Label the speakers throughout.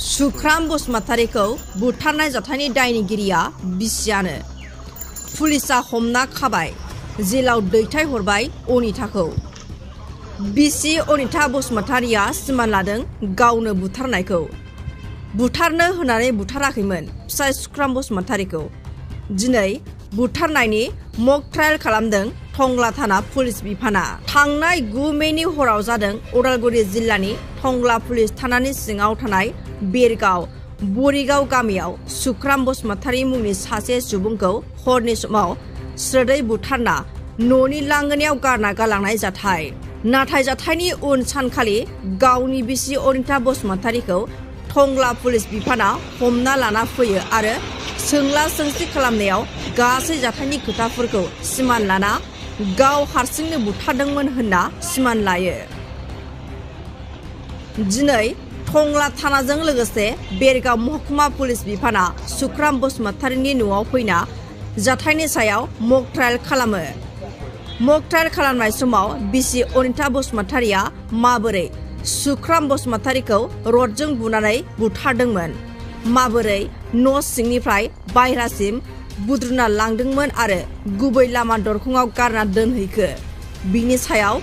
Speaker 1: सुख्राम बसुमतारीखौ बुथारनाय जाथायनि दायनिगिरिया बिसियानो। पुलिसा हमना खाबाय, जेलाव दैथायहरबाय अनिताखौ। बिसि अनिता बसुमतारीया सिमान लादों गावनो बुथारनायखौ। बुथारनो होनानै बुथाराखैमोन फिसाय सुख्राम बसुमतारीखौ। दिनै बुथारनायनि मक ट्रायल खालामदों टंला थाना पुलिस बिफाना। थांनाय 9 मेनि हराव जादों उदालगुरि जिल्लानि टंला पुलिस थानानि सिङाव थानाय बेरगाव बरिगाव गामियाव सुख्राम बसुमतारी मुंनि सासे सुबुंखौ हरनि समाव स्रोदै बुथारना न'नि लांगोनायाव गारना गालांनाय जाथाय। नाथाय जाथायनि उन सानखालि गावनि बिसि अनिता बसुमतारीखौ टंला पुलिस बिफाना हमना लाना फैयो आरो सोंला सोंसि खालामनायाव गासै जाथायनि खोथाफोरखौ सिमान लाना गाव हारसिंनो बुथारदोंमोन होनना सिमान लायो। दिनै टंला थानाजों लोगोसे बेरगाव महकुमा पुलिस बिफाना सुख्राम बसुमतारीनि न'आव फैना जाथायनि सायाव मक ट्रायल खालामो। मक ट्रायल खालामनाय समाव बिसि अनिता बसुमतारीया माबोरै सुख्राम बसुमतारीखौ रडजों बुनानै बुथारदोंमोन, माबोरै न' सिंनिफ्राय बायह्रासिम बुद्रुना लांदोंमोन आरो गुबै लामा दरखंआव गारना दोनहैखो, बिनि सायाव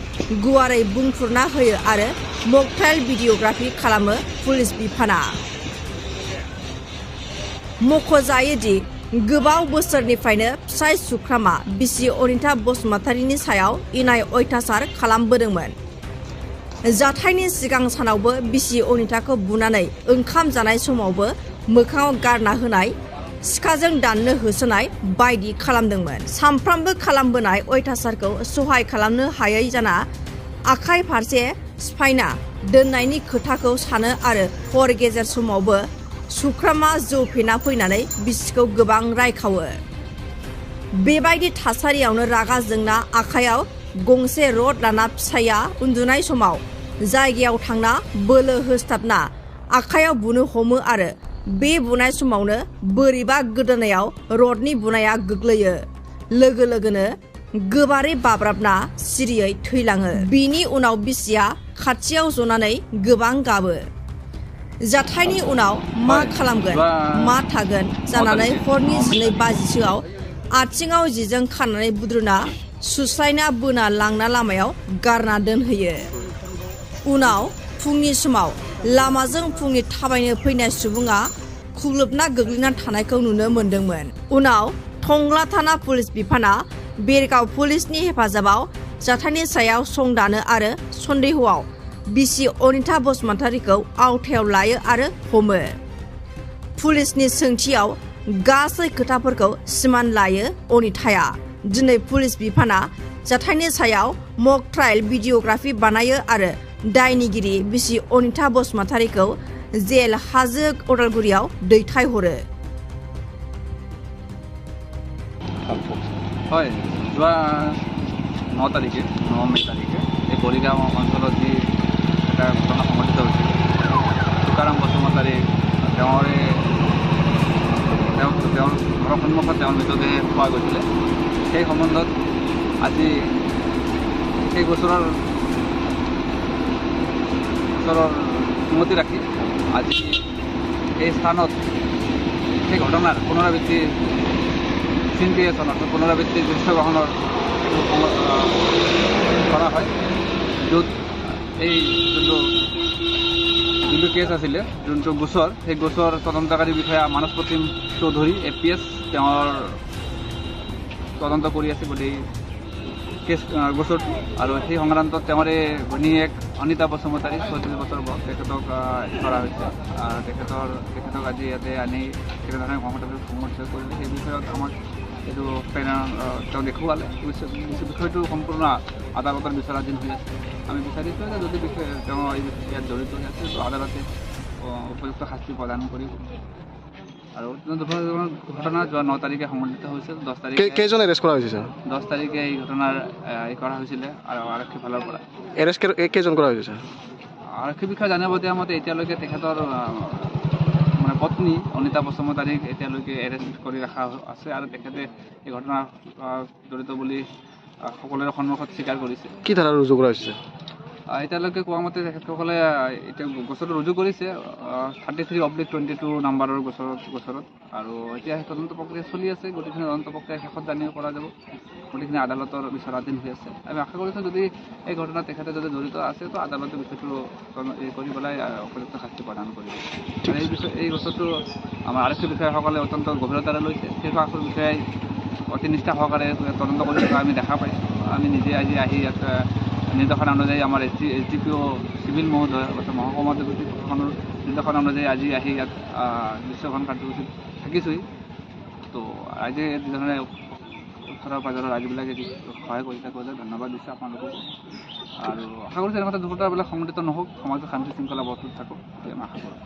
Speaker 1: गुवारै बुंफुरना होयो आरो मक ट्रायल भिडिअग्राफि खालामो पुलिस बिफाना। मख'जायोदि गोबाव बोसोरनिफ्रायनो फिसाय सुख्रामा बिसि अनिता बसुमतारीनि सायाव इनाय अयथासार खालामबोदोंमोन। जाथायनि सिगां सानावबो बिसि अनिताखौ बुनानै ओंखाम जानाय समावबो मोखाङाव गारना होनाय, सिखाजों दाननो होसोनाय बायदि खालामदोंमोन। सानफ्रामबो खालामबोनाय अयथासारखौ सहाय खालामनो हायै जाना आखाइ फारसे सिफायना दोननायनि खोथाखौ सानो आरो हर गेजेर समावबो सुख्रामा जौ फेना फैनानै बिसिखौ गोबां रायखावो। बेबायदि थासारियावनो रागा जोंना आखायाव गंसे रड लाना फिसाया उन्दुनाय समाव जायगायाव थांना बोलो होस्ताबना आखायाव बुनो हमो आरो बे बुनाय समावनो बोरैबा गोदोनायाव रडनि बुनाया गोग्लैयो। लोगो लोगोनो गोबारै बाब्राबना सिरियै थैलाङो। बिनि उनाव बिसिया खाथियाव जनानै गोबां गाबो। जाथायनि उनाव मा खालामगोन मा थागोन जानानै हरनि 12 बाजिसोआव आथिङाव जिजों खानानै बुद्रुना सुस्रायना बोना लांना लामायाव गारना दोनहैयो। उनाव फुंनि समाव लामाजों फुंनि थाबायनो फैनाय सुबुङा खुग्लुबना गोग्लैना थानायखौ नुनो मोन्दोंमोन। उनाव टंला थाना पुलिस बिफाना बेरगाव पुलिसनि हेफाजाबाव जाथायनि सायाव संदानो आरो सन्देहआव बिसि अनिता बसुमतारीखौ आवथायाव लायो आरो हमो। पुलिसनि सोंथियाव गासै खोथाफोरखौ सिमान लायो अनिताया। दिनै पुलिस बिफाना जाथायनि सायाव मक ट्रायल भिडिअग्राफि बानायो आरो दायनिगिरि बिसि अनिता बसुमतारीखौ जेल हाजो उदालगुरियाव दैथायहरो।
Speaker 2: হয়, যোৱা 9 তাৰিখে 9 মে তাৰিখে এই বৰিগাঁও অঞ্চলত যি এটা ঘটনা সংঘটিত হৈছিল, সুকাৰাম বসুমতাৰী তেওঁৰ ঘৰৰ সন্মুখত তেওঁৰ মৃতদেহ পোৱা গৈছিলে। সেই সম্বন্ধত আজি সেই বছৰৰ স্মৃতি ৰাখি আজি এই স্থানত সেই ঘটনাৰ পুনৰাবৃত্তি চিনক্ৰিয়েশ্যন অৰ্থাৎ পুনৰাবৃত্তিৰ দৃশ্য গ্ৰহণৰ কৰা হয়, য'ত এই যোনটো কেছ আছিলে, যোনটো গোচৰ, সেই গোচৰ তদন্তকাৰী বিষয়া মানস প্ৰতিম চৌধুৰী APS তেওঁৰ তদন্ত কৰি আছে গোটেই কেছ গোচৰটো। আৰু সেই সংক্ৰান্তত তেওঁৰে ঘৈণীয়েক অনিতা বসুমতাৰী 34 বছৰ বয়স, তেখেতক কৰা হৈছে। তেখেতক আজি ইয়াতে আনি কেনেধৰণে সমৰ্থন কৰিলে সেই বিষয়ত আমাক এইটো তেওঁ দেখুৱালে। বিষয়টো সম্পূৰ্ণ আদালতৰ বিচাৰাধীন হৈ আছে। আমি বিচাৰিছোঁ যে যদি তেওঁ এই ইয়াত জড়িত হৈ আছে তো আদালতে উপযুক্ত শাস্তি প্ৰদান কৰিব। আৰু ঘটনা যোৱা 9 তাৰিখে সংঘটিত হৈছিল। 10 তাৰিখে
Speaker 3: কেইজন এৰেষ্ট কৰা হৈছে?
Speaker 2: 10 তাৰিখে এই ঘটনাৰ কৰা হৈছিলে আৰু আৰক্ষী ফালৰ পৰা।
Speaker 3: এৰেষ্ট কেইজন কৰা হৈছে?
Speaker 2: আৰক্ষী বিষয়া জানিব দিয়া মতে এতিয়ালৈকে তেখেতৰ মানে পত্নী অনিতা বসুমতাৰীক এতিয়ালৈকে এৰেষ্ট কৰি ৰখা আছে আৰু তেখেতে এই ঘটনাত জড়িত বুলি সকলোৰে সন্মুখত স্বীকাৰ কৰিছে।
Speaker 3: কি ধাৰা ৰুজু কৰা হৈছে?
Speaker 2: এতিয়ালৈকে কোৱা মতে তেখেতসকলে এতিয়া গোচৰটো ৰুজু কৰিছে 33/22 নাম্বাৰৰ গোচৰত আৰু এতিয়া সেই তদন্ত প্ৰক্ৰিয়া চলি আছে। গোটেইখিনি তদন্ত প্ৰক্ৰিয়া শেষত জানিব পৰা যাব। গোটেইখিনি আদালতৰ বিচাৰাধীন হৈ আছে। আমি আশা কৰিছোঁ যদি এই ঘটনাত তেখেতে যদি জড়িত আছে তো আদালতে বিষয়টো কৰি পেলাই উপযুক্ত শাস্তি প্ৰদান কৰিব। আৰু এই গোচৰটো আমাৰ আৰক্ষী বিষয়াসকলে অত্যন্ত গভীৰতাৰে লৈছে। সেই আৰক্ষী বিষয়াই অতি নিষ্ঠা সহকাৰে তদন্ত কৰি থকা আমি দেখা পাইছোঁ। আমি নিজে আজি আহি ইয়াত নিৰ্দেশনা অনুযায়ী আমাৰ SDPO চিভিল মহোদয় মহকুমা deputy প্ৰশাসনৰ নিৰ্দেশনা অনুযায়ী আজি আহি ইয়াত দৃশ্যখন কাৰ্যসূচীত থাকিছোঁহি। তো আজি যিধৰণে ওচৰৰ পাজৰৰ ৰাইজবিলাকে যি সহায় কৰিছে ধন্যবাদ দিছোঁ আপোনালোককো। আৰু আশা কৰিছোঁ এনেকুৱা দুৰ্ঘটনাবিলাক সংঘটিত নহওক, সমাজত শান্তি শৃংখলা বৰ্তি থাকক, আমি আশা কৰোঁ।